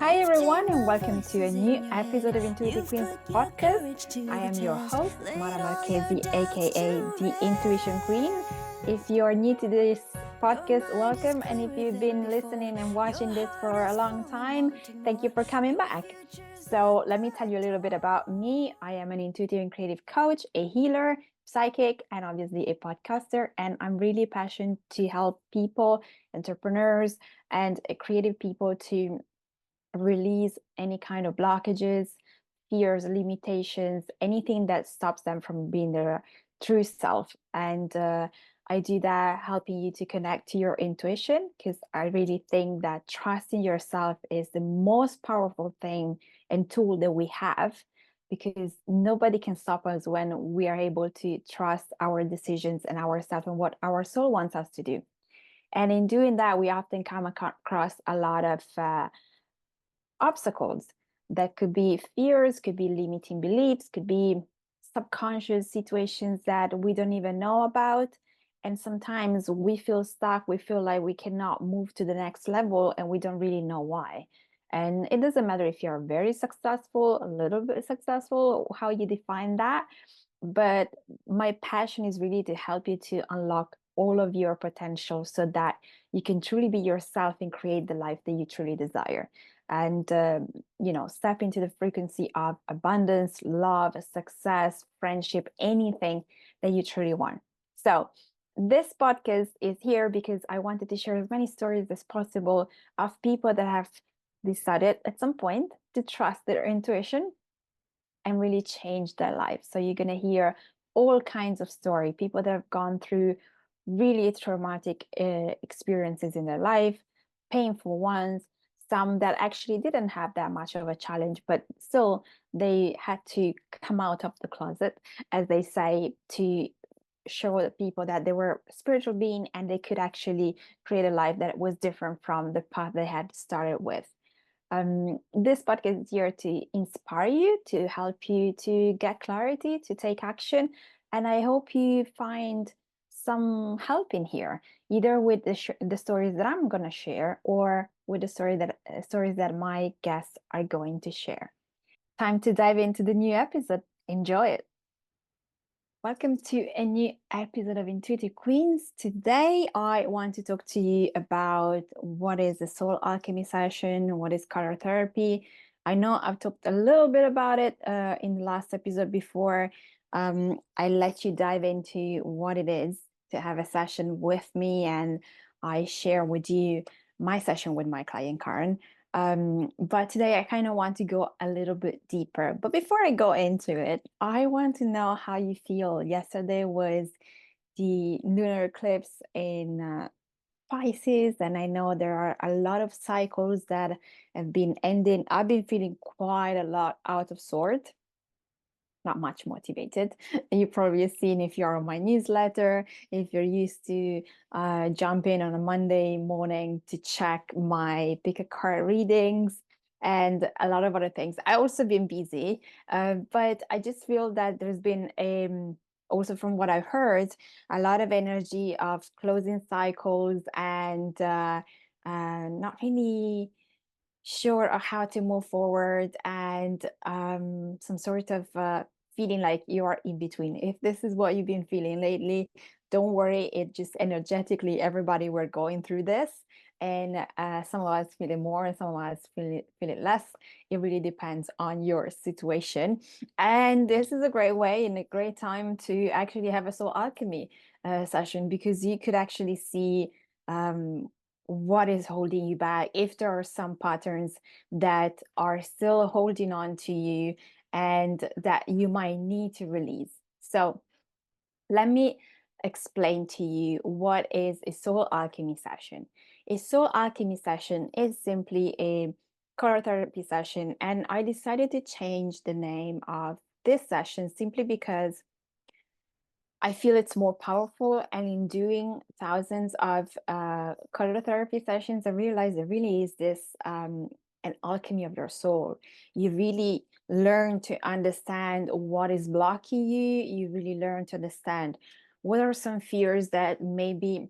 Hi, everyone, and welcome to a new episode of Intuitive Queens podcast. I am your host, Mara Marchesi, aka the Intuition Queen. If you're new to this podcast, welcome. And if you've been listening and watching this for a long time, thank you for coming back. So, let me tell you a little bit about me. I am an intuitive and creative coach, a healer, psychic, and obviously a podcaster. And I'm really passionate to help people, entrepreneurs, and creative people to release any kind of blockages, fears, limitations, anything that stops them from being their true self. And I do that helping you to connect to your intuition, because I really think that trusting yourself is the most powerful thing and tool that we have, because nobody can stop us when we are able to trust our decisions and ourselves and what our soul wants us to do. And in doing that, we often come across a lot of obstacles that could be fears, could be limiting beliefs, could be subconscious situations that we don't even know about. And sometimes we feel stuck, we feel like we cannot move to the next level, and we don't really know why. And it doesn't matter if you're very successful, a little bit successful, how you define that. But my passion is really to help you to unlock all of your potential so that you can truly be yourself and create the life that you truly desire. And step into the frequency of abundance, love, success, friendship, anything that you truly want. So this podcast is here because I wanted to share as many stories as possible of people that have decided at some point to trust their intuition and really change their life. So you're going to hear all kinds of story, people that have gone through really traumatic experiences in their life, painful ones, some that actually didn't have that much of a challenge, but still they had to come out of the closet, as they say, to show the people that they were a spiritual being and they could actually create a life that was different from the path they had started with. This podcast is here to inspire you, to help you to get clarity, to take action. And I hope you find some help in here, either with the stories that I'm going to share or with the stories that my guests are going to share. Time to dive into the new episode. Enjoy it. Welcome to a new episode of Intuitive Queens. Today, I want to talk to you about what is a soul alchemy session, what is color therapy. I know I've talked a little bit about it in the last episode before. I let you dive into what it is to have a session with me, and I share with you my session with my client, Karen. But today I kind of want to go a little bit deeper. But before I go into it, I want to know how you feel. Yesterday was the lunar eclipse in Pisces, and I know there are a lot of cycles that have been ending. I've been feeling quite a lot out of sort, not much motivated. You probably have seen if you're on my newsletter, if you're used to jump in on a Monday morning to check my pick a card readings and a lot of other things. I also been busy, but I just feel that there's been also from what I've heard, a lot of energy of closing cycles and not really sure of how to move forward, and some sort of feeling like you are in between. If this is what you've been feeling lately, don't worry. It just energetically, everybody, we're going through this. And some of us feel it more and some of us feel it less. It really depends on your situation. And this is a great way and a great time to actually have a soul alchemy session, because you could actually see what is holding you back, if there are some patterns that are still holding on to you and that you might need to release. So let me explain to you what is a soul alchemy session. A soul alchemy session is simply a color therapy session, and I decided to change the name of this session simply because I feel it's more powerful. And in doing thousands of color therapy sessions, I realized there really is this an alchemy of your soul. You really learn to understand what is blocking you. You really learn to understand what are some fears that maybe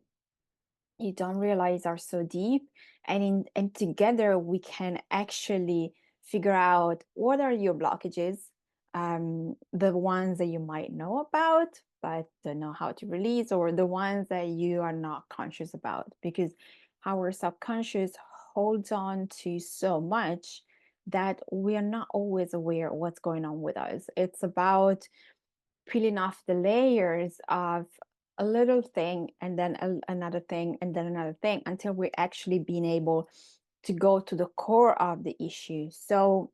you don't realize are so deep, and together we can actually figure out what are your blockages, the ones that you might know about but don't know how to release, or the ones that you are not conscious about, because our subconscious holds on to so much that we are not always aware of what's going on with us. It's about peeling off the layers of a little thing and then another thing and then another thing until we're actually being able to go to the core of the issue. So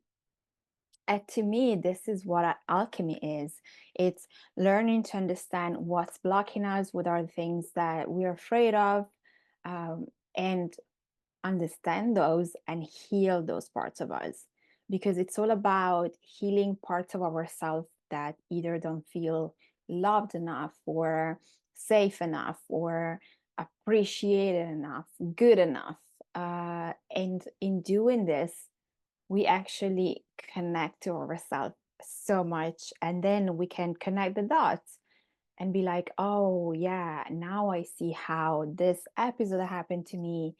to me, this is what alchemy is. It's learning to understand what's blocking us, what are the things that we're afraid of, and understand those and heal those parts of us, because it's all about healing parts of ourselves that either don't feel loved enough or safe enough or appreciated enough, good enough. And in doing this, we actually connect to ourselves so much, and then we can connect the dots and be like, oh yeah, now I see how this episode that happened to me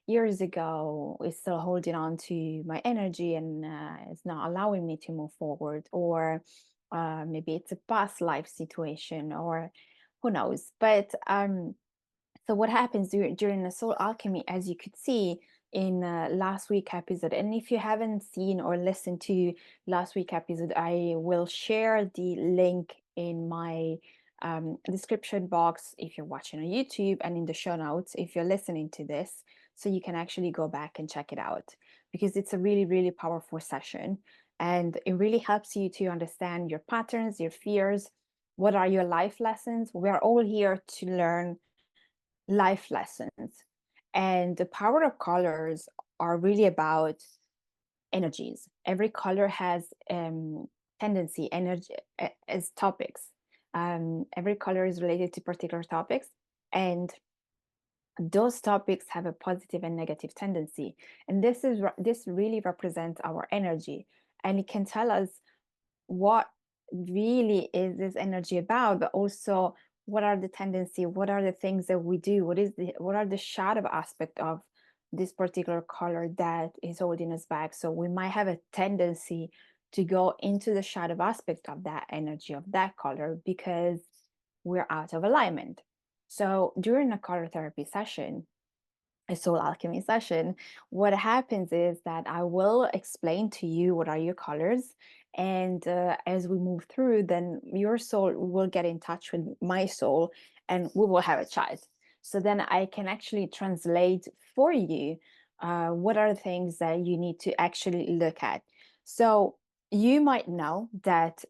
years ago is still holding on to my energy and it's not allowing me to move forward. Or maybe it's a past life situation, or who knows. But so what happens during the soul alchemy, as you could see in last week episode, and if you haven't seen or listened to last week episode, I will share the link in my description box if you're watching on YouTube, and in the show notes if you're listening to this, so you can actually go back and check it out, because it's a really, really powerful session, and it really helps you to understand your patterns, your fears, what are your life lessons. We're all here to learn life lessons. And the power of colors are really about energies. Every color has tendency, energy as topics. Every color is related to particular topics, and those topics have a positive and negative tendency. And this really represents our energy, and it can tell us what really is this energy about, but also what are the tendency, what are the things that we do, what are the shadow aspect of this particular color that is holding us back. So we might have a tendency to go into the shadow aspect of that energy, of that color, because we're out of alignment. So during a color therapy session, a soul alchemy session, what happens is that I will explain to you what are your colors. And as we move through, then your soul will get in touch with my soul and we will have a chat. So then I can actually translate for you what are the things that you need to actually look at. So you might know that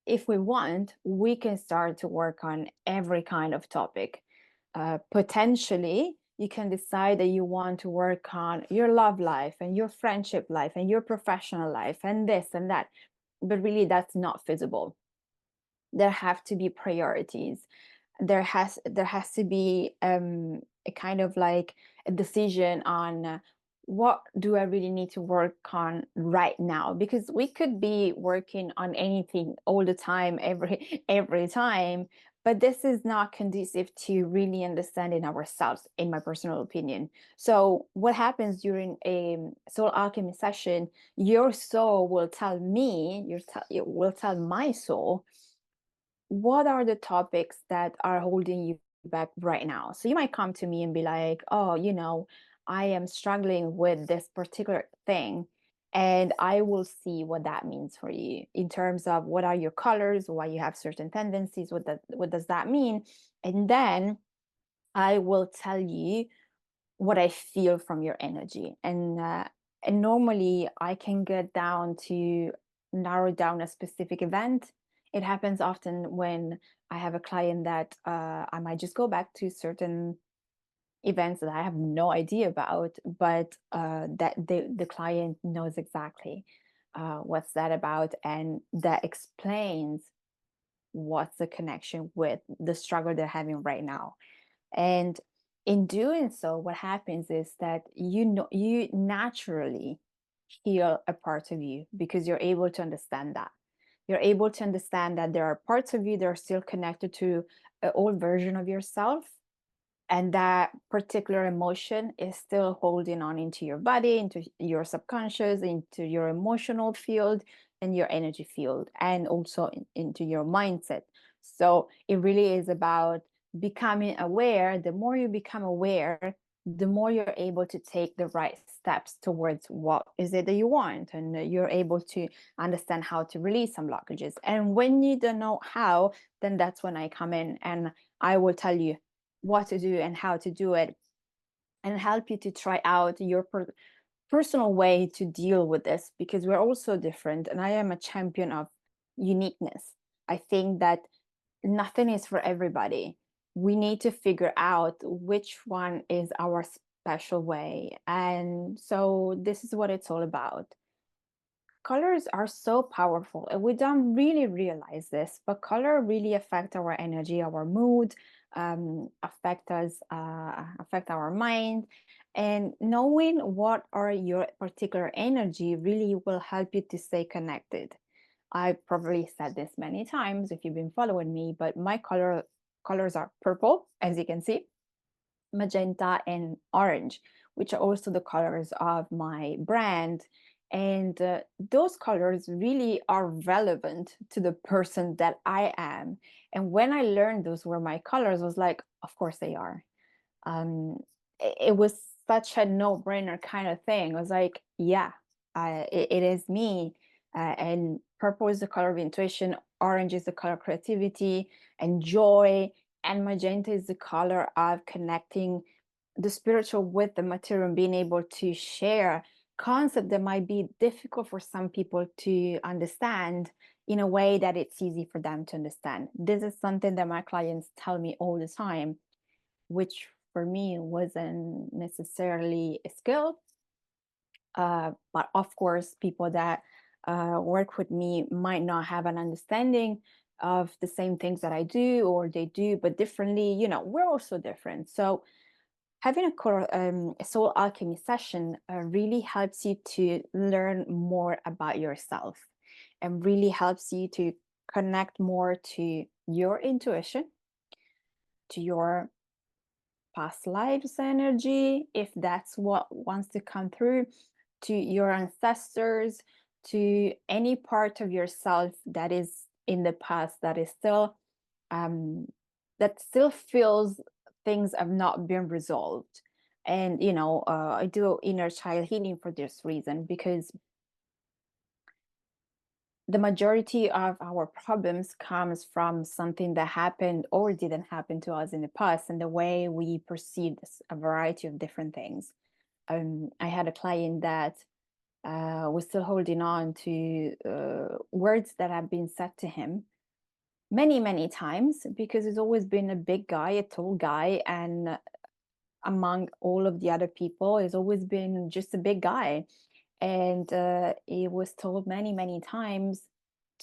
if we want, we can start to work on every kind of topic. Potentially, you can decide that you want to work on your love life and your friendship life and your professional life and this and that. But really, that's not feasible. There have to be priorities. There has to be a kind of like a decision on what do I really need to work on right now, because we could be working on anything all the time, every time, but this is not conducive to really understanding ourselves, in my personal opinion. So what happens during a soul alchemy session, your soul will tell me, it will tell my soul what are the topics that are holding you back right now. So you might come to me and be like, oh, I am struggling with this particular thing. And I will see what that means for you in terms of what are your colors, why you have certain tendencies, what does that mean? And then I will tell you what I feel from your energy. And normally I can get down to narrow down a specific event. It happens often when I have a client that I might just go back to certain events that I have no idea about, but that the client knows exactly what's that about, and that explains what's the connection with the struggle they're having right now. And in doing so, what happens is that you naturally heal a part of you, because you're able to understand that. You're able to understand that there are parts of you that are still connected to an old version of yourself, and that particular emotion is still holding on into your body, into your subconscious, into your emotional field and your energy field, and also into your mindset. So it really is about becoming aware. The more you become aware, the more you're able to take the right steps towards what is it that you want, and you're able to understand how to release some blockages. And when you don't know how, then that's when I come in and I will tell you what to do and how to do it, and help you to try out your personal way to deal with this, because we're all so different. And I am a champion of uniqueness. I think that nothing is for everybody. We need to figure out which one is our special way. And so this is what it's all about. Colors are so powerful, and we don't really realize this, but color really affect our energy, our mood, affect us, affect our mind. And knowing what are your particular energy really will help you to stay connected. I probably said this many times if you've been following me, but my colors are purple, as you can see, magenta, and orange, which are also the colors of my brand. And those colors really are relevant to the person that I am. And when I learned those were my colors, I was like, of course they are. um it was such a no-brainer kind of thing. I was like, yeah, it is me. And purple is the color of intuition, orange is the color of creativity and joy, and magenta is the color of connecting the spiritual with the material and being able to share concept that might be difficult for some people to understand in a way that it's easy for them to understand. This is something that my clients tell me all the time, which for me wasn't necessarily a skill. But of course, people that work with me might not have an understanding of the same things that I do, or they do, but differently. We're also different. So having a soul alchemy session really helps you to learn more about yourself, and really helps you to connect more to your intuition, to your past lives energy, if that's what wants to come through, to your ancestors, to any part of yourself that is in the past that is still that still feels things have not been resolved. And I do inner child healing for this reason, because the majority of our problems comes from something that happened or didn't happen to us in the past, and the way we perceive a variety of different things. I had a client that was still holding on to words that have been said to him many, many times, because he's always been a big guy, a tall guy, and among all of the other people, he's always been just a big guy. And he was told many, many times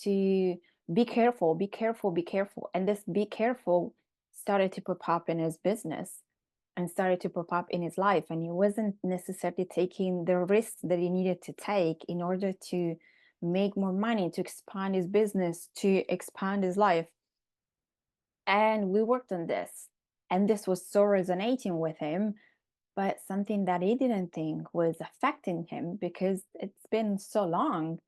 to be careful, be careful, be careful. And this be careful started to pop up in his business and started to pop up in his life. And he wasn't necessarily taking the risks that he needed to take in order to make more money, to expand his business, to expand his life. And we worked on this. And this was so resonating with him, but something that he didn't think was affecting him, because it's been so long.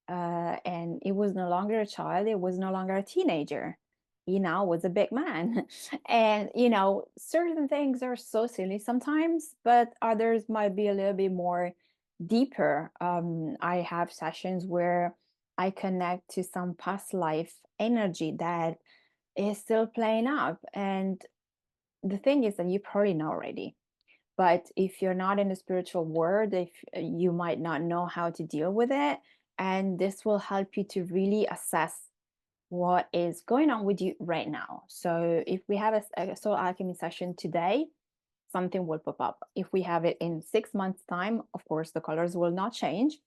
And he was no longer a child, he was no longer a teenager. He now was a big man. And certain things are so silly sometimes, but others might be a little bit more deeper. I have sessions where I connect to some past life energy that is still playing up. And the thing is that you probably know already, but if you're not in the spiritual world, if you might not know how to deal with it. And this will help you to really assess what is going on with you right now. So if we have a soul alchemy session today, something will pop up. If we have it in 6 months time, of course the colors will not change,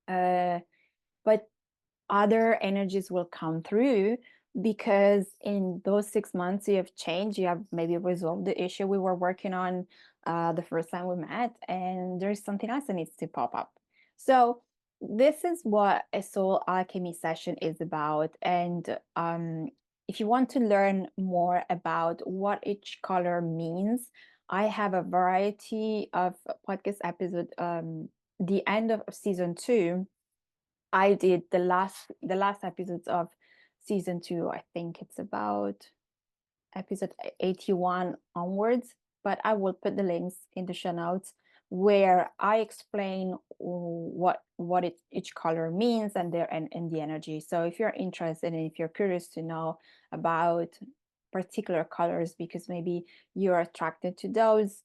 but other energies will come through, because in those 6 months you have changed, you have maybe resolved the issue we were working on the first time we met, and there's something else that needs to pop up. So this is what a soul alchemy session is about. And if you want to learn more about what each color means, I have a variety of podcast episodes. The end of season 2, I did the last episodes of season 2. I think it's about episode 81 onwards, but I will put the links in the show notes where I explain what each color means and the energy. So if you're interested and if you're curious to know about particular colors because maybe you're attracted to those,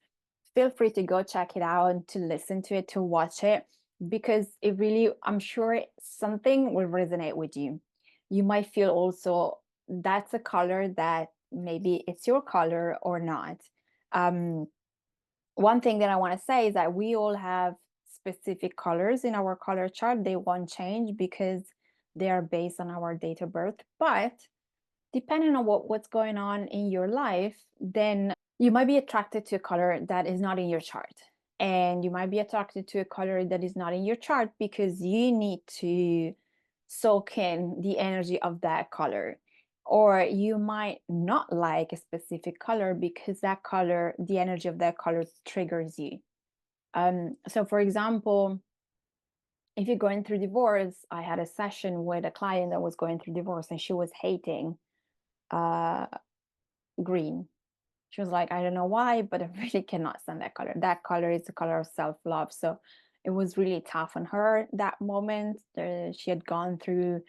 feel free to go check it out, to listen to it, to watch it, because it really, I'm sure something will resonate with you. You might feel also that's a color that maybe it's your color or not. One thing that I want to say is that we all have specific colors in our color chart. They won't change because they are based on our date of birth. But depending on what's going on in your life, then you might be attracted to a color that is not in your chart. And you might be attracted to a color that is not in your chart because you need to soak in the energy of that color. Or you might not like a specific color because that color, the energy of that color triggers you. So for example, if you're going through divorce, I had a session with a client that was going through divorce and she was hating green. She was like, I don't know why, but I really cannot stand that color. That color is the color of self-love. So it was really tough on her that moment. She had gone through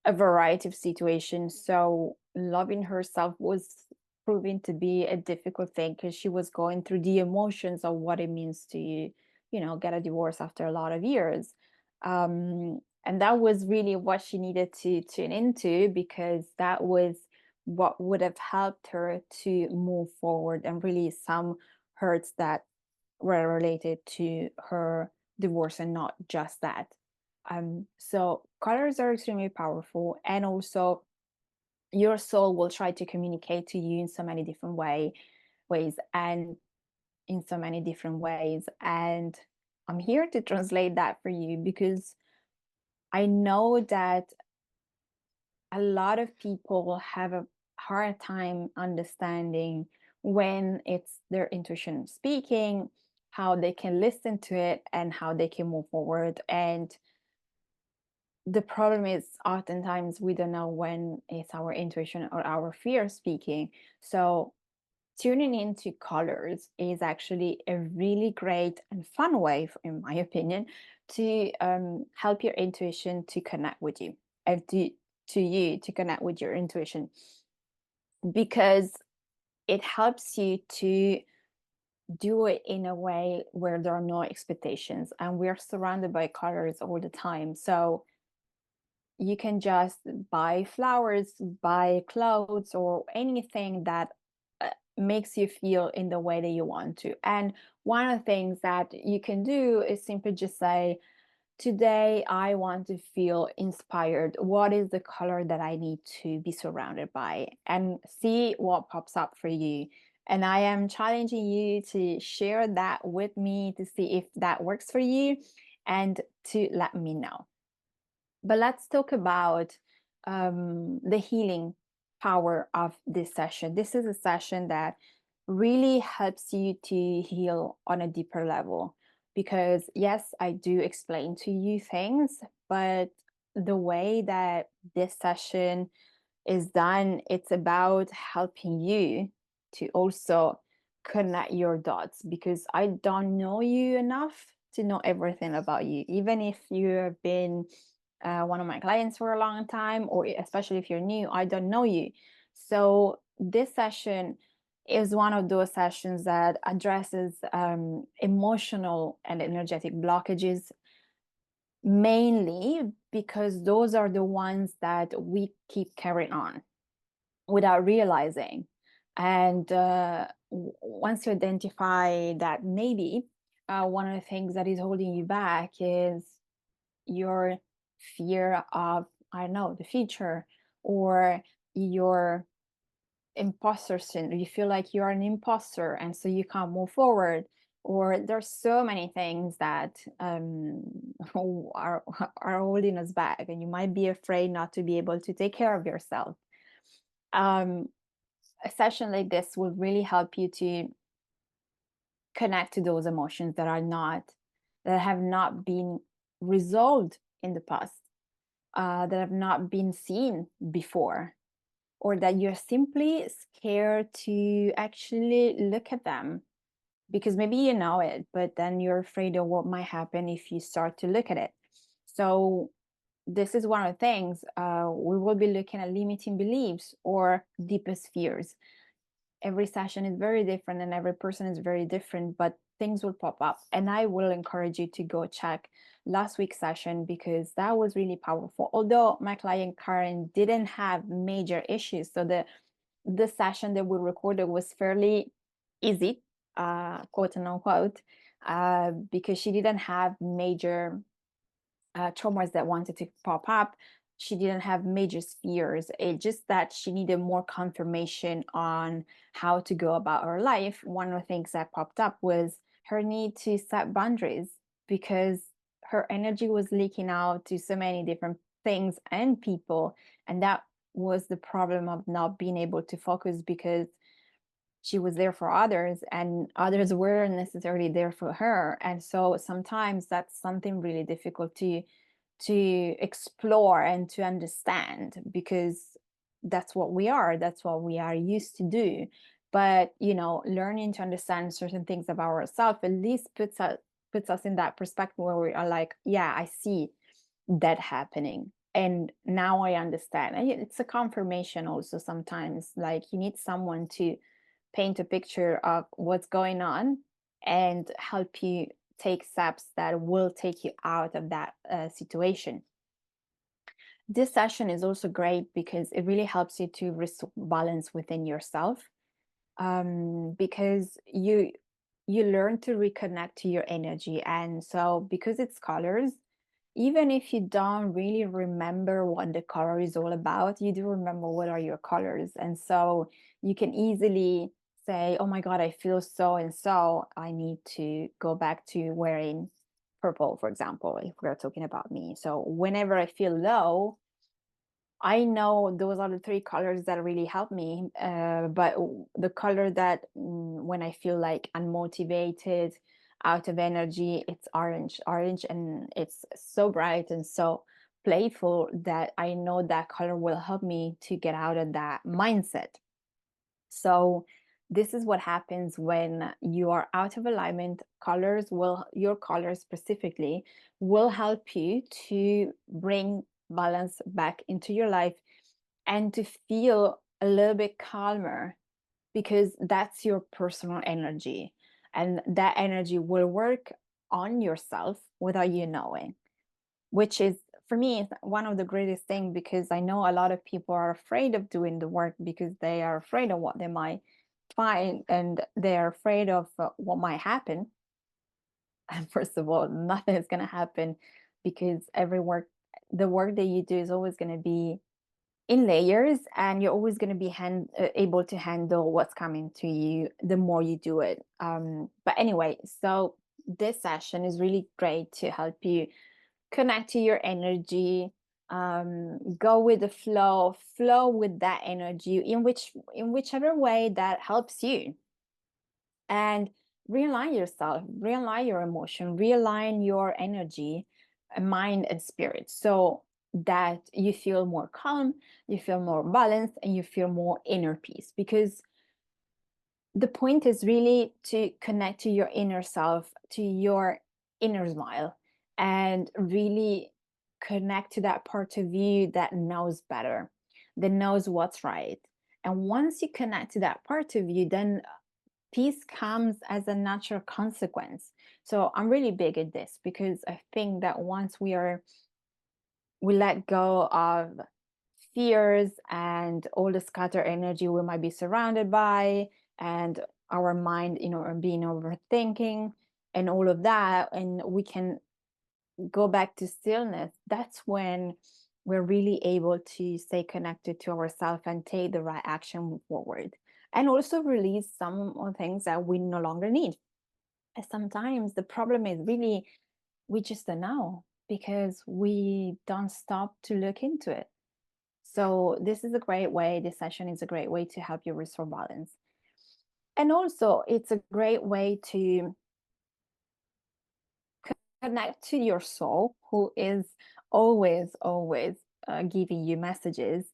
a variety of situations. So loving herself was proving to be a difficult thing because she was going through the emotions of what it means to, get a divorce after a lot of years. And that was really what she needed to tune into, because that was what would have helped her to move forward and release some hurts that were related to her divorce and not just that. So colors are extremely powerful, and also your soul will try to communicate to you in so many different ways and in so many different ways. And I'm here to translate that for you because I know that a lot of people have a hard time understanding when it's their intuition speaking, how they can listen to it, and how they can move forward. And the problem is oftentimes we don't know when it's our intuition or our fear speaking. So tuning into colors is actually a really great and fun way, in my opinion, to help your intuition to connect with you, and to you to connect with your intuition, because it helps you to do it in a way where there are no expectations, and we're surrounded by colors all the time. So you can just buy flowers, buy clothes, or anything that makes you feel in the way that you want to. And one of the things that you can do is simply just say, today I want to feel inspired. What is the color that I need to be surrounded by? And see what pops up for you. And I am challenging you to share that with me to see if that works for you and to let me know. But let's talk about the healing power of this session. This is a session that really helps you to heal on a deeper level, because yes, I do explain to you things, but the way that this session is done, it's about helping you to also connect your dots, because I don't know you enough to know everything about you. Even if you have been one of my clients for a long time, or especially if you're new, I don't know you. So this session is one of those sessions that addresses emotional and energetic blockages, mainly because those are the ones that we keep carrying on without realizing. And once you identify that, maybe one of the things that is holding you back is your fear of, I don't know, the future, or your imposter syndrome. You feel like you're an imposter and so you can't move forward. Or there's so many things that are holding us back, and you might be afraid not to be able to take care of yourself. a session like this will really help you to connect to those emotions that have not been resolved in the past, that have not been seen before, or that you're simply scared to actually look at them because maybe you know it, but then you're afraid of what might happen if you start to look at it. So this is one of the things. We will be looking at limiting beliefs or deepest fears. Every session is very different and every person is very different, but things will pop up. And I will encourage you to go check last week's session because that was really powerful. Although my client Karen didn't have major issues, so the session that we recorded was fairly easy, quote and unquote, because she didn't have major traumas that wanted to pop up. She didn't have major fears. It's just that she needed more confirmation on how to go about her life. One of the things that popped up was her need to set boundaries because her energy was leaking out to so many different things and people. And that was the problem of not being able to focus because she was there for others and others weren't necessarily there for her. And so sometimes that's something really difficult to explore and to understand because that's what we are used to do. But learning to understand certain things about ourselves at least puts us in that perspective where we are like, yeah, I see that happening and now I understand. And it's a confirmation also. Sometimes like you need someone to paint a picture of what's going on and help you take steps that will take you out of that situation. This session is also great because it really helps you to restore balance within yourself, because you learn to reconnect to your energy. And so because it's colors, even if you don't really remember what the color is all about, you do remember what are your colors. And so you can easily say, oh my God, I feel so and so. I need to go back to wearing purple, for example, if we're talking about me. So whenever I feel low, I know those are the three colors that really help me. But the color that when I feel like unmotivated, out of energy, it's orange. Orange, and it's so bright and so playful that I know that color will help me to get out of that mindset. So this is what happens when you are out of alignment. Your colors specifically will help you to bring balance back into your life and to feel a little bit calmer because that's your personal energy. And that energy will work on yourself without you knowing, which is, for me, one of the greatest things, because I know a lot of people are afraid of doing the work because they are afraid of what they might find and they're afraid of what might happen. And first of all, nothing is going to happen because the work that you do is always going to be in layers, and you're always going to be able to handle what's coming to you the more you do it. But anyway, so this session is really great to help you connect to your energy, go with the flow with that energy in whichever way that helps you, and realign yourself, realign your emotion, realign your energy, mind and spirit, so that you feel more calm, you feel more balanced, and you feel more inner peace. Because the point is really to connect to your inner self, to your inner smile, and really connect to that part of you that knows better, that knows what's right. And once you connect to that part of you, then peace comes as a natural consequence. So I'm really big at this because I think that once we let go of fears and all the scattered energy we might be surrounded by, and our mind, being overthinking and all of that, and we can go back to stillness, that's when we're really able to stay connected to ourselves and take the right action forward, and also release some of the things that we no longer need. And sometimes the problem is really we just don't know because we don't stop to look into it. So this is a great way, this session is a great way to help you restore balance. And also, it's a great way to connect to your soul, who is always giving you messages.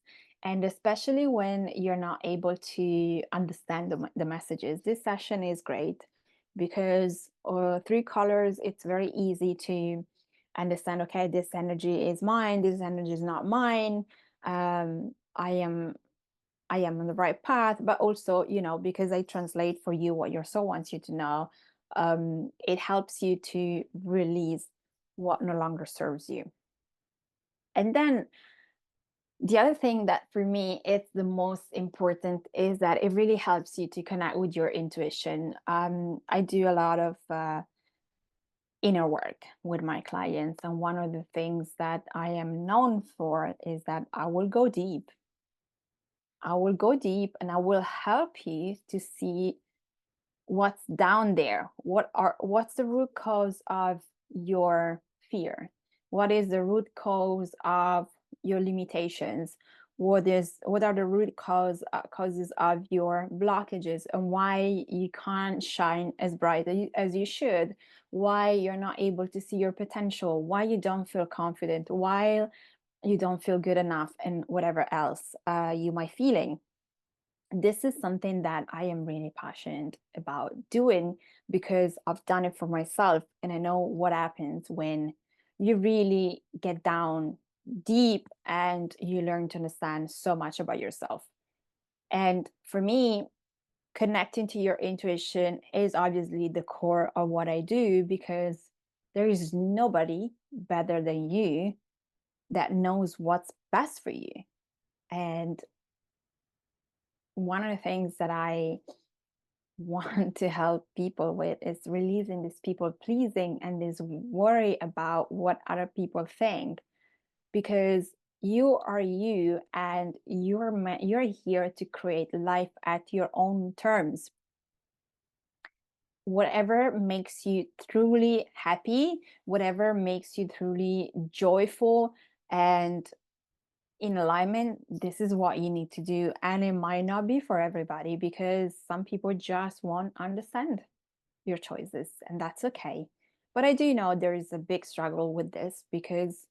And especially when you're not able to understand the messages, this session is great because through colors, it's very easy to understand, okay, this energy is mine, this energy is not mine. I am on the right path, but also, because I translate for you what your soul wants you to know, it helps you to release what no longer serves you. And then the other thing that for me it's the most important is that it really helps you to connect with your intuition. I do a lot of inner work with my clients, and one of the things that I am known for is that I will go deep. I will go deep and I will help you to see what's down there. What's the root cause of your fear? What is the root cause of your limitations? What are the root causes of your blockages, and why you can't shine as bright as you should? Why you're not able to see your potential? Why you don't feel confident? Why you don't feel good enough, and whatever else you might feeling. This is something that I am really passionate about doing because I've done it for myself, and I know what happens when you really get down deep and you learn to understand so much about yourself. And for me, connecting to your intuition is obviously the core of what I do, because there is nobody better than you that knows what's best for you. And one of the things that I want to help people with is releasing this people pleasing and this worry about what other people think, because you are you, and you're here to create life at your own terms. Whatever makes you truly happy, whatever makes you truly joyful and in alignment, this is what you need to do. And it might not be for everybody, because some people just won't understand your choices, and that's okay. But I do know there is a big struggle with this, because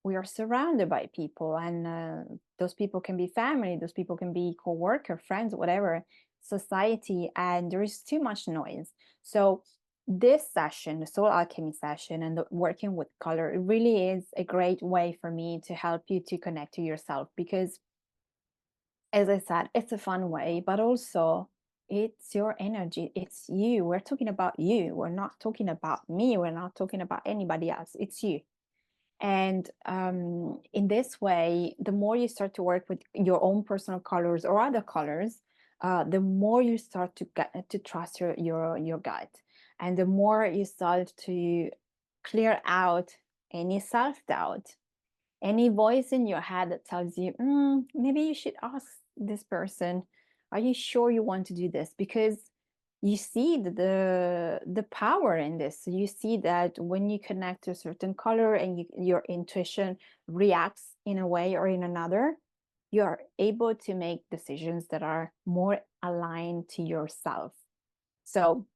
we are surrounded by people, and those people can be family, those people can be co-worker, friends, whatever, society, and there is too much noise. So this session, the Soul Alchemy session, and the working with color, it really is a great way for me to help you to connect to yourself, because as I said, it's a fun way, but also it's your energy. It's you. We're talking about you. We're not talking about me. We're not talking about anybody else. It's you. And in this way, the more you start to work with your own personal colors or other colors, the more you start to get to trust your gut, and the more you start to clear out any self-doubt, any voice in your head that tells you, maybe you should ask this person, are you sure you want to do this? Because you see the power in this. So you see that when you connect to a certain color and your intuition reacts in a way or in another, you are able to make decisions that are more aligned to yourself. So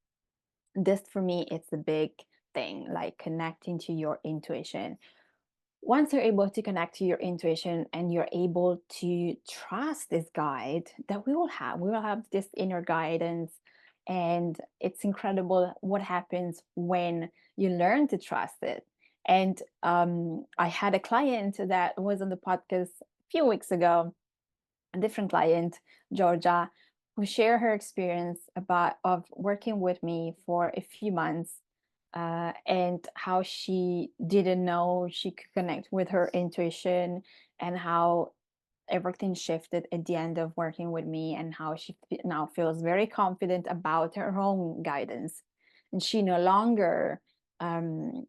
this for me, it's a big thing, like connecting to your intuition. Once you're able to connect to your intuition and you're able to trust this guide that we will have this inner guidance. And it's incredible what happens when you learn to trust it. And I had a client that was on the podcast a few weeks ago, a different client, Georgia, who shared her experience of working with me for a few months, and how she didn't know she could connect with her intuition, and how everything shifted at the end of working with me, and how she now feels very confident about her own guidance, and she no longer um,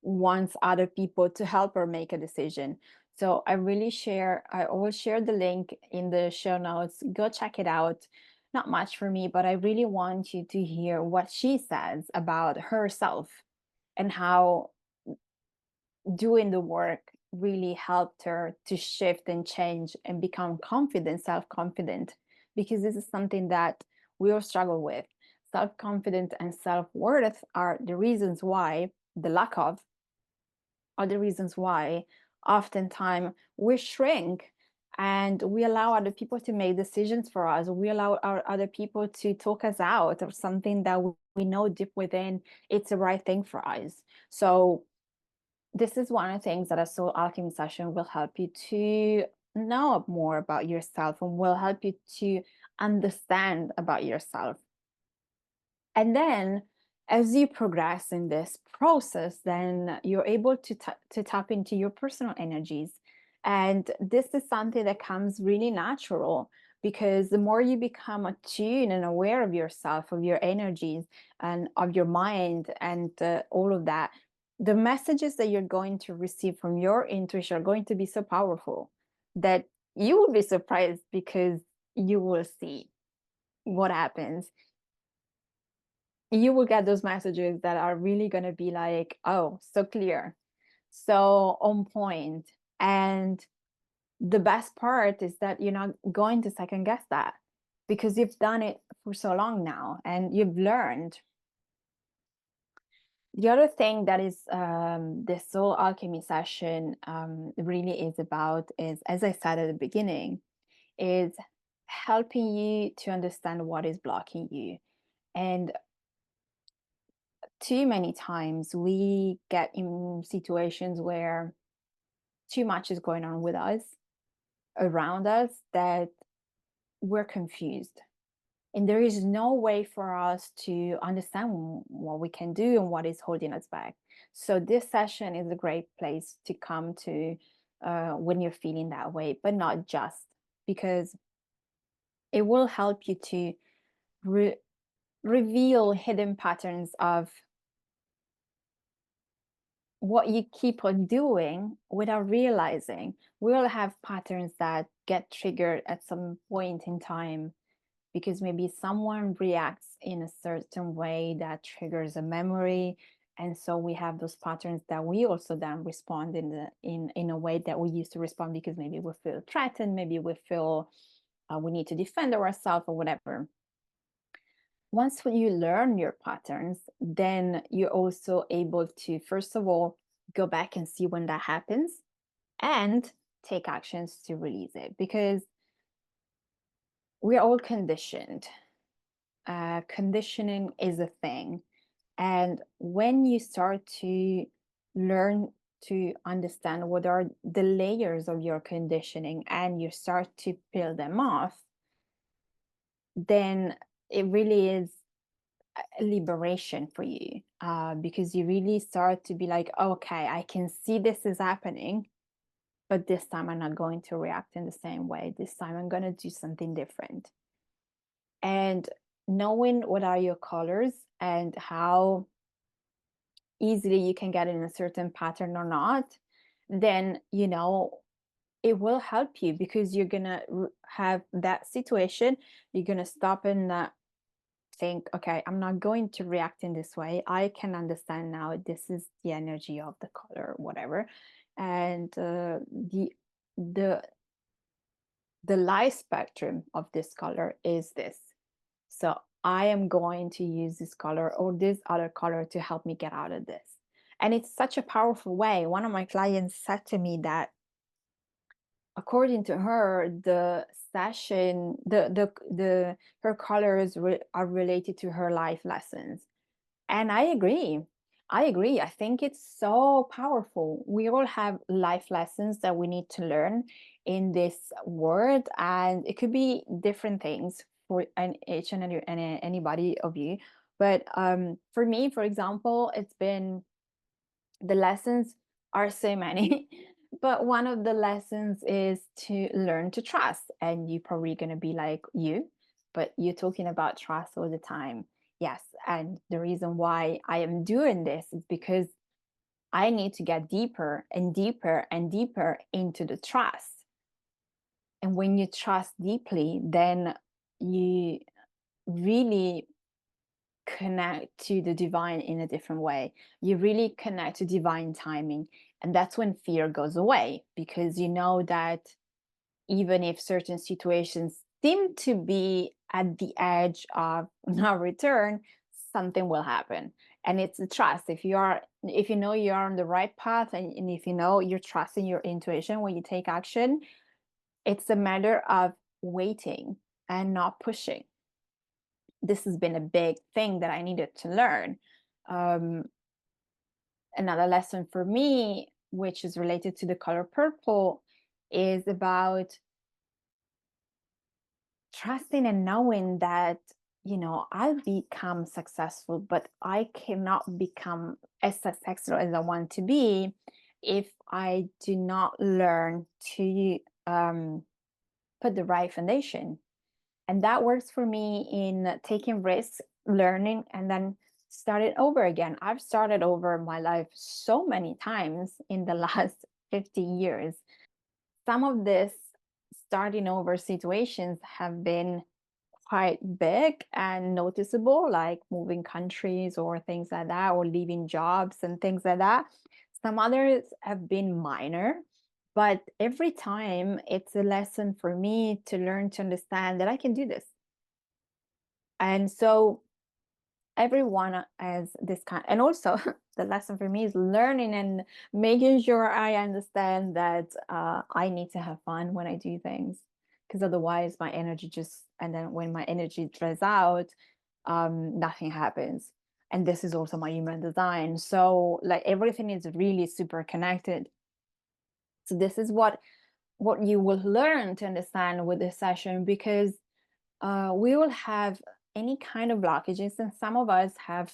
wants other people to help her make a decision. So I will share the link in the show notes. Go check it out. Not much for me, but I really want you to hear what she says about herself, and how doing the work really helped her to shift and change and become confident, self-confident, because this is something that we all struggle with. Self-confidence and self-worth are the reasons why, the lack of, are the reasons why oftentimes we shrink and we allow other people to make decisions for us. We allow our other people to talk us out of something that we know deep within it's the right thing for us. So this is one of the things that a soul alchemy session will help you to know more about yourself and will help you to understand about yourself. And then as you progress in this process, then you're able to tap into your personal energies. And this is something that comes really natural, because the more you become attuned and aware of yourself, of your energies and of your mind and all of that, the messages that you're going to receive from your intuition are going to be so powerful that you will be surprised, because you will see what happens. You will get those messages that are really going to be like, oh, so clear, so on point. And the best part is that you're not going to second guess that, because you've done it for so long now and you've learned. The other thing that is the soul alchemy session really is about is, as I said at the beginning, is helping you to understand what is blocking you. And too many times we get in situations where too much is going on with us, around us, that we're confused. And there is no way for us to understand what we can do and what is holding us back. So this session is a great place to come to when you're feeling that way, but not just, because it will help you to reveal hidden patterns of what you keep on doing without realizing. We'll have patterns that get triggered at some point in time because maybe someone reacts in a certain way that triggers a memory, and so we have those patterns that we also then respond in a way that we used to respond, because maybe we feel threatened, maybe we feel we need to defend ourselves or whatever. Once you learn your patterns, then you're also able to, first of all, go back and see when that happens and take actions to release it, because we're all conditioned. Conditioning is a thing. And when you start to learn to understand what are the layers of your conditioning and you start to peel them off, then it really is a liberation for you, because you really start to be like, okay, I can see this is happening, but this time I'm not going to react in the same way. This time I'm going to do something different. And knowing what are your colors and how easily you can get in a certain pattern or not, then, it will help you, because you're going to have that situation. You're going to stop and think, okay, I'm not going to react in this way. I can understand now this is the energy of the color, whatever. And the light spectrum of this color is this. So I am going to use this color or this other color to help me get out of this. And it's such a powerful way. One of my clients said to me that according to her, the session, her colors are related to her life lessons. And I agree. I think it's so powerful. We all have life lessons that we need to learn in this world, and it could be different things for each and anybody of you. But for me, for example, it's been, the lessons are so many, but one of the lessons is to learn to trust. And you're probably going to be like, but you're talking about trust all the time. Yes. And the reason why I am doing this is because I need to get deeper and deeper and deeper into the trust. And when you trust deeply, then you really connect to the divine in a different way. You really connect to divine timing. And that's when fear goes away, because you know that even if certain situations seem to be at the edge of no return, something will happen. And it's a trust. If you know you're on the right path, and if you know you're trusting your intuition when you take action, it's a matter of waiting and not pushing. This has been a big thing that I needed to learn. Um, Another lesson for me, which is related to the color purple, is about trusting and knowing that, I'll become successful, but I cannot become as successful as I want to be if I do not learn to put the right foundation. And that works for me in taking risks, learning, and then started over again. I've started over my life so many times in the last 50 years. Some of this starting over situations have been quite big and noticeable, like moving countries or things like that, or leaving jobs and things like that. Some others have been minor, but every time it's a lesson for me to learn to understand that I can do this. And so everyone has this kind, and also the lesson for me is learning and making sure I understand that I need to have fun when I do things, because otherwise my energy just, and then when my energy dries out, nothing happens. And this is also my human design, so like everything is really super connected. So this is what you will learn to understand with this session, because we will have any kind of blockages, and some of us have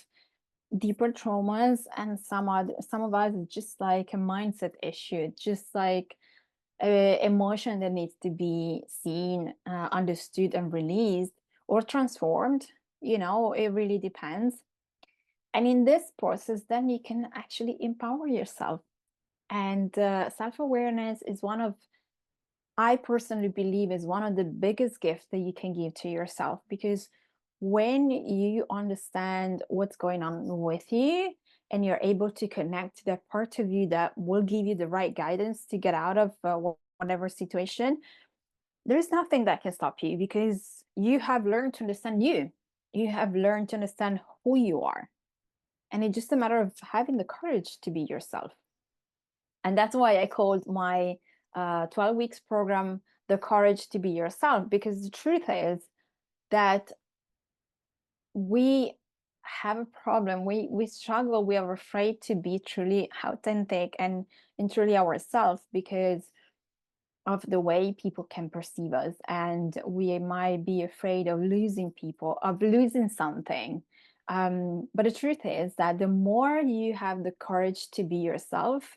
deeper traumas, and some of us it's just like a mindset issue, just like a emotion that needs to be seen, understood, and released, or transformed. It really depends. And in this process, then you can actually empower yourself. And self-awareness is I personally believe, is one of the biggest gifts that you can give to yourself, because when you understand what's going on with you, and you're able to connect to that part of you that will give you the right guidance to get out of whatever situation, there's nothing that can stop you, because you have learned to understand you. You have learned to understand who you are. And it's just a matter of having the courage to be yourself. And that's why I called my 12 weeks program The Courage to Be Yourself, because the truth is that we have a problem. We struggle. We are afraid to be truly authentic and truly ourselves, because of the way people can perceive us. And we might be afraid of losing people, of losing something. But the truth is that the more you have the courage to be yourself,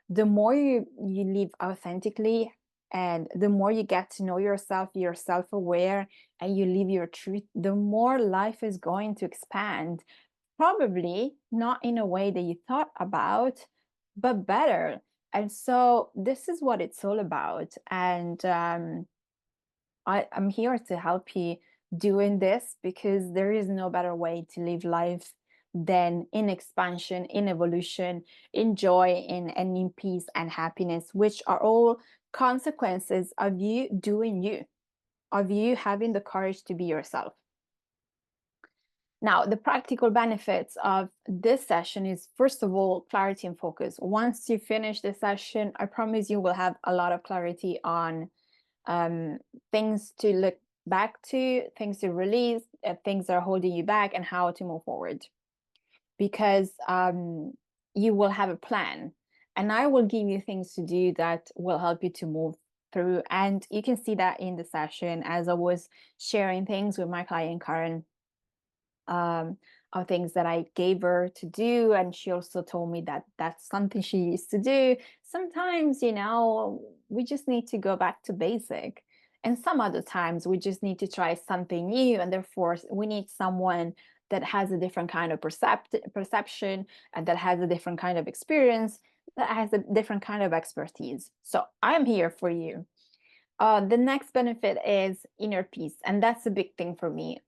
the more you live authentically, and the more you get to know yourself, you're self-aware, and you live your truth, the more life is going to expand. Probably not in a way that you thought about, but better. And so this is what it's all about. And I'm here to help you doing this, because there is no better way to live life than in expansion, in evolution, in joy, and in peace and happiness, which are all consequences of you doing you, of you having the courage to be yourself. Now, the practical benefits of this session is, first of all, clarity and focus. Once you finish the session, I promise you will have a lot of clarity on things to look back to, things to release, things that are holding you back, and how to move forward. Because you will have a plan, and I will give you things to do that will help you to move through. And you can see that in the session, as I was sharing things with my client Karen, are things that I gave her to do. And she also told me that that's something she used to do. Sometimes, we just need to go back to basic. And some other times we just need to try something new. And therefore, we need someone that has a different kind of perception, and that has a different kind of experience, that has a different kind of expertise. So I'm here for you. The next benefit is inner peace. And that's a big thing for me.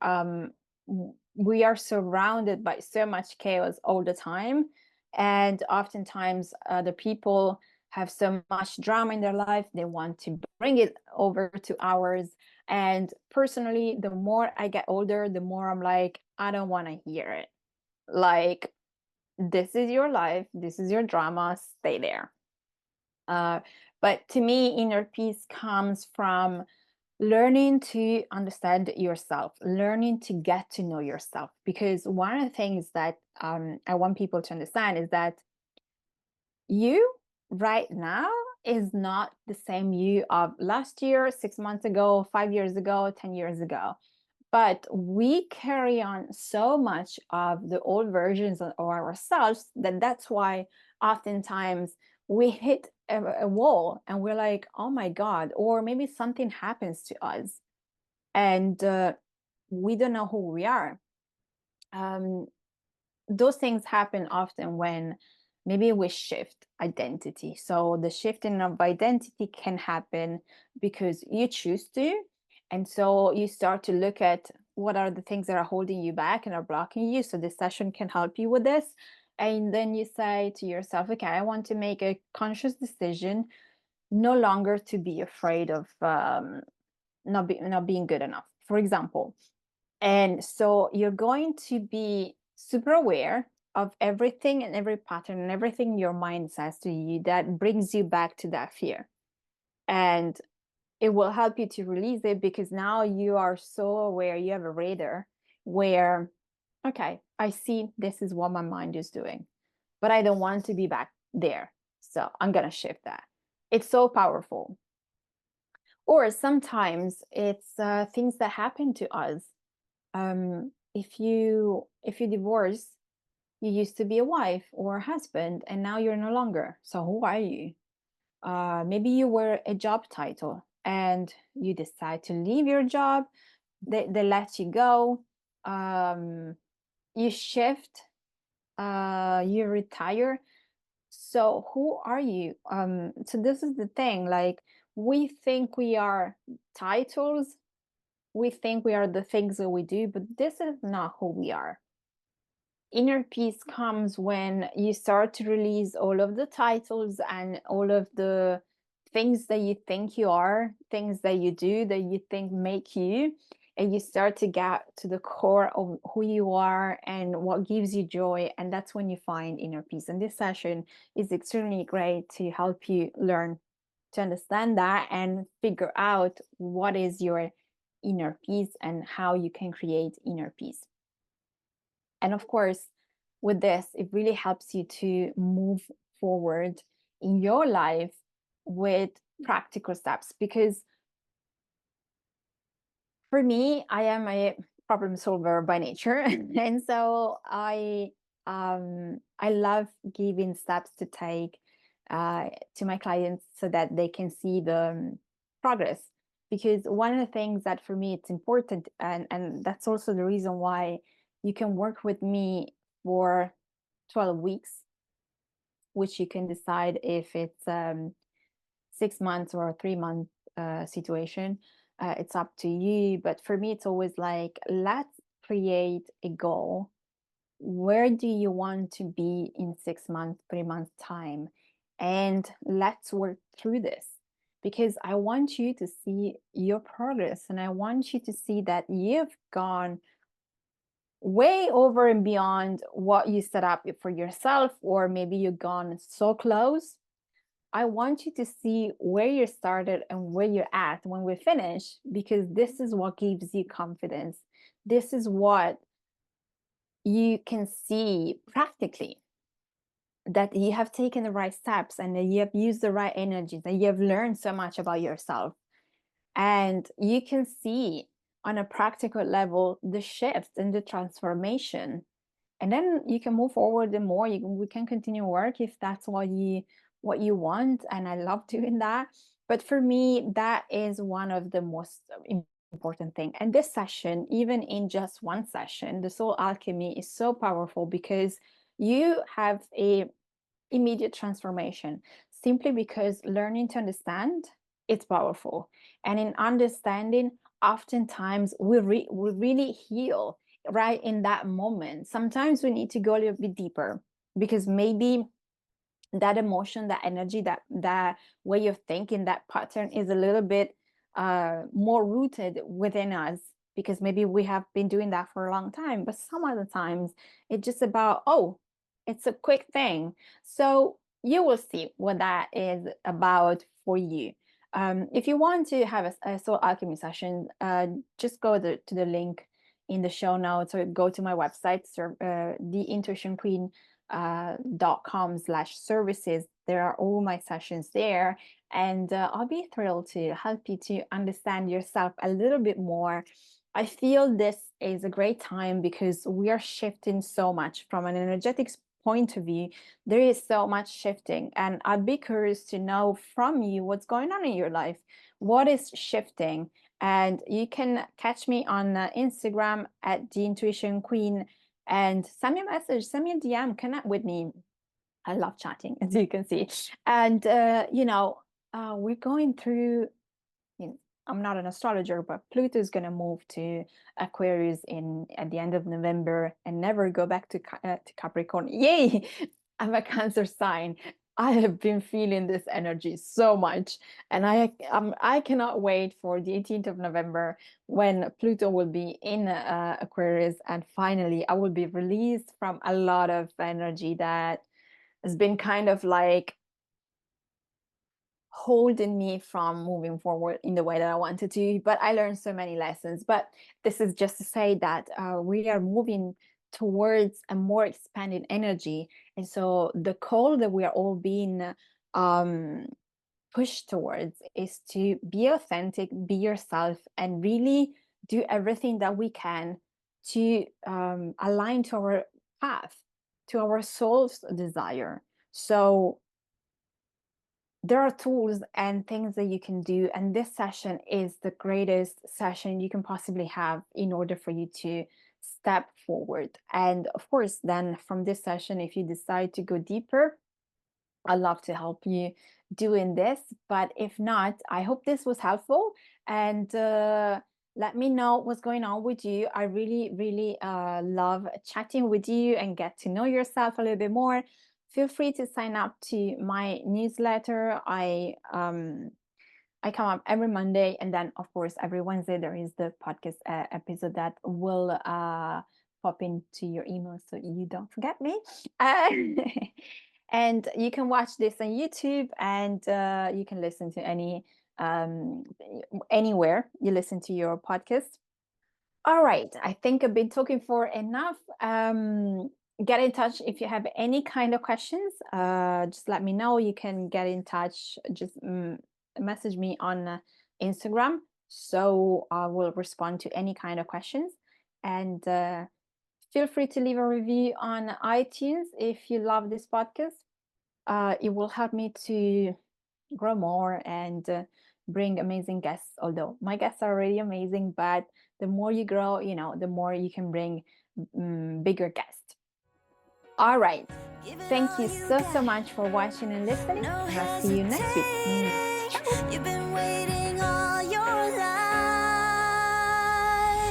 we are surrounded by so much chaos all the time. And oftentimes the people have so much drama in their life, they want to bring it over to ours. And personally, the more I get older, the more I'm like, I don't want to hear it. Like, this is your life, this is your drama, stay there. But to me, inner peace comes from learning to understand yourself, learning to get to know yourself. Because one of the things that I want people to understand is that you right now is not the same you of last year, 6 months ago, 5 years ago, 10 years ago. But we carry on so much of the old versions of ourselves that that's why oftentimes we hit a wall and we're like, oh my God, or maybe something happens to us and we don't know who we are. Those things happen often when maybe we shift identity. So the shifting of identity can happen because you choose to. And so you start to look at what are the things that are holding you back and are blocking you. So this session can help you with this. And then you say to yourself, okay, I want to make a conscious decision no longer to be afraid of not being good enough, for example. And so you're going to be super aware of everything and every pattern and everything your mind says to you that brings you back to that fear. And it will help you to release it because now you are so aware, you have a radar where, okay, I see this is what my mind is doing, but I don't want to be back there. So I'm going to shift that. It's so powerful. Or sometimes it's things that happen to us. If you divorce, you used to be a wife or a husband and now you're no longer. So who are you? Maybe you were a job title and you decide to leave your job. They let you go. You shift. You retire. So who are you? So this is the thing. Like, we think we are titles. We think we are the things that we do, but this is not who we are. Inner peace comes when you start to release all of the titles and all of the things that you think you are, things that you do that you think make you, and you start to get to the core of who you are and what gives you joy. And that's when you find inner peace. And this session is extremely great to help you learn to understand that and figure out what is your inner peace and how you can create inner peace. And of course, with this, it really helps you to move forward in your life with practical steps. Because for me, I am a problem solver by nature. And so I love giving steps to take to my clients so that they can see the progress. Because one of the things that for me it's important, and that's also the reason why you can work with me for 12 weeks, which you can decide if it's 6 months or a 3 month situation. It's up to you. But for me, it's always like, let's create a goal. Where do you want to be in 6 months, 3 months time? And let's work through this, because I want you to see your progress and I want you to see that you've gone way over and beyond what you set up for yourself, or maybe you've gone so close. I want you to see where you started and where you're at when we finish, because this is what gives you confidence. This is what you can see practically, that you have taken the right steps and that you have used the right energy, that you have learned so much about yourself. And you can see on a practical level the shift and the transformation. And then you can move forward and more. We can continue work if that's what you want. And I love doing that. But for me, that is one of the most important thing. And this session, even in just one session, the Soul Alchemy is so powerful because you have a immediate transformation, simply because learning to understand, it's powerful. And in understanding, oftentimes we really heal right in that moment. Sometimes we need to go a little bit deeper, because maybe that emotion, that energy, that way of thinking, that pattern is a little bit more rooted within us, because maybe we have been doing that for a long time. But some other times it's just about, oh, it's a quick thing. So you will see what that is about for you. If you want to have a soul alchemy session, just go to the link in the show notes, or go to my website, theintuitionqueen.com/services. There are all my sessions there, and I'll be thrilled to help you to understand yourself a little bit more. I feel this is a great time because we are shifting so much from an energetics point of view. There is so much shifting, and I'd be curious to know from you what's going on in your life. What is shifting? And you can catch me on Instagram at the Intuition Queen, and send me a message, send me a DM, connect with me. I love chatting, as you can see. And we're going through, you know, I'm not an astrologer, but Pluto is going to move to Aquarius at the end of November and never go back to Capricorn. Yay! I'm a Cancer sign. I have been feeling this energy so much, and I cannot wait for the 18th of November, when Pluto will be in Aquarius, and finally I will be released from a lot of energy that has been kind of like holding me from moving forward in the way that I wanted to. But I learned so many lessons. But this is just to say that we are moving towards a more expanded energy. And so the call that we are all being pushed towards is to be authentic, be yourself, and really do everything that we can to align to our path, to our soul's desire. So there are tools and things that you can do, and this session is the greatest session you can possibly have in order for you to step forward. And of course, then from this session, if you decide to go deeper, I'd love to help you doing this. But if not, I hope this was helpful, and let me know what's going on with you. I really, really love chatting with you and get to know yourself a little bit more. Feel free to sign up to my newsletter. I come up every Monday, and then of course every Wednesday there is the podcast episode that will pop into your email, so you don't forget me. And you can watch this on YouTube, and you can listen to anywhere you listen to your podcast. All right, I think I've been talking for enough. Get in touch if you have any kind of questions. Just let me know. You can get in touch. Just message me on Instagram, so I will respond to any kind of questions. And feel free to leave a review on iTunes if you love this podcast. It will help me to grow more and bring amazing guests. Although my guests are already amazing, but the more you grow, the more you can bring bigger guests. All right. Thank you so much for watching and listening. And I'll see you next week.